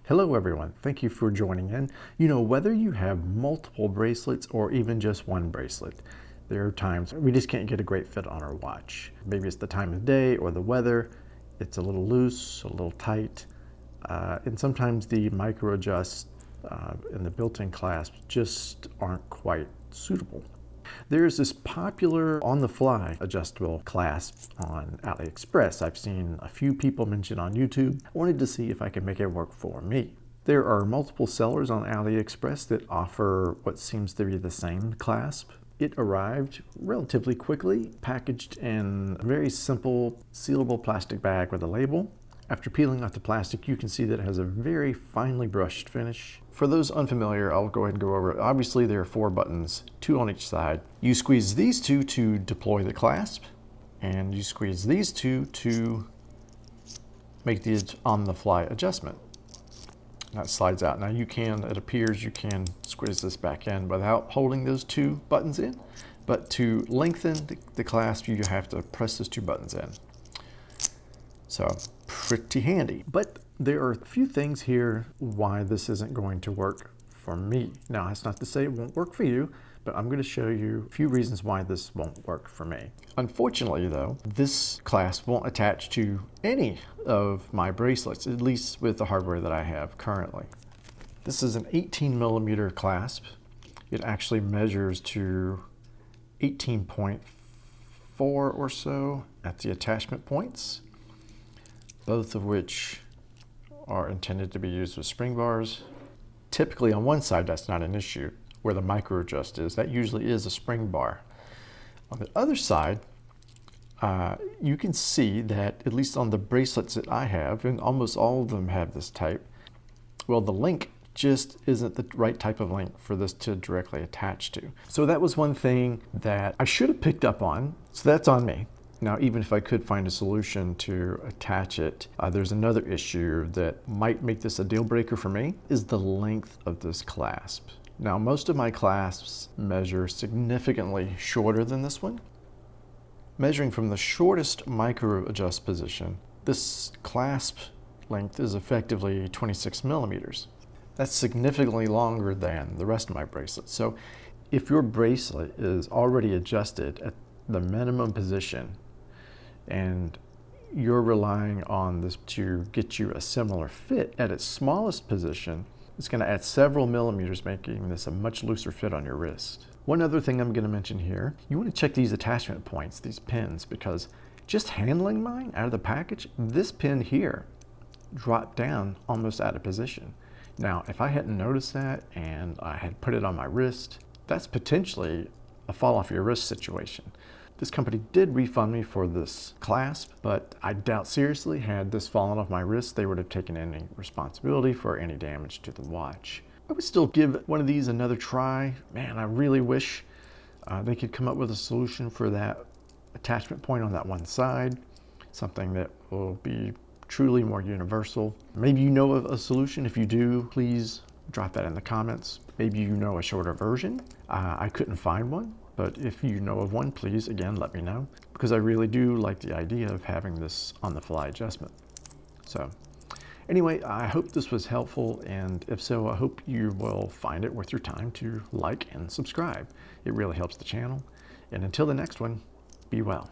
Hello everyone, thank you for joining in. You know, whether you have multiple bracelets or even just one bracelet, there are times we just can't get a great fit on our watch. Maybe it's the time of day or the weather, it's a little loose, a little tight, and sometimes the micro adjusts and the built-in clasps just aren't quite suitable. There's this popular on-the-fly adjustable clasp on AliExpress. I've seen a few people mention on YouTube. I wanted to see if I could make it work for me. There are multiple sellers on AliExpress that offer what seems to be the same clasp. It arrived relatively quickly, packaged in a very simple sealable plastic bag with a label. After peeling off the plastic, you can see that it has a very finely brushed finish. For those unfamiliar, I'll go ahead and go over it. Obviously, there are 4 buttons, 2 on each side. You squeeze these 2 to deploy the clasp, and you squeeze these 2 to make the on-the-fly adjustment. That slides out. Now it appears you can squeeze this back in without holding those 2 buttons in, but to lengthen the clasp, you have to press those 2 buttons in. So pretty handy. But there are a few things here why this isn't going to work for me. Now, that's not to say it won't work for you, but I'm going to show you a few reasons why this won't work for me. Unfortunately, though, this clasp won't attach to any of my bracelets, at least with the hardware that I have currently. This is an 18mm clasp. It actually measures to 18.4 or so at the attachment points, both of which are intended to be used with spring bars. Typically on one side, that's not an issue. Where the micro adjust is, that usually is a spring bar. On the other side, you can see that at least on the bracelets that I have, and almost all of them have this type, well, the link just isn't the right type of link for this to directly attach to. So that was one thing that I should have picked up on, so that's on me. Now, even if I could find a solution to attach it, there's another issue that might make this a deal breaker for me, is the length of this clasp. Now, most of my clasps measure significantly shorter than this one. Measuring from the shortest micro adjust position, this clasp length is effectively 26mm. That's significantly longer than the rest of my bracelets. So if your bracelet is already adjusted at the minimum position and you're relying on this to get you a similar fit at its smallest position, it's going to add several millimeters, making this a much looser fit on your wrist. One other thing I'm going to mention here, you want to check these attachment points, these pins, because just handling mine out of the package, this pin here dropped down almost out of position. Now, if I hadn't noticed that and I had put it on my wrist, that's potentially a fall off your wrist situation. This company did refund me for this clasp, but I doubt seriously, had this fallen off my wrist, they would have taken any responsibility for any damage to the watch. I would still give one of these another try. Man, I really wish they could come up with a solution for that attachment point on that one side, something that will be truly more universal. Maybe you know of a solution. If you do, please drop that in the comments. Maybe you know a shorter version. I couldn't find one. But if you know of one, please, again, let me know, because I really do like the idea of having this on-the-fly adjustment. So anyway, I hope this was helpful, and if so, I hope you will find it worth your time to like and subscribe. It really helps the channel. And until the next one, be well.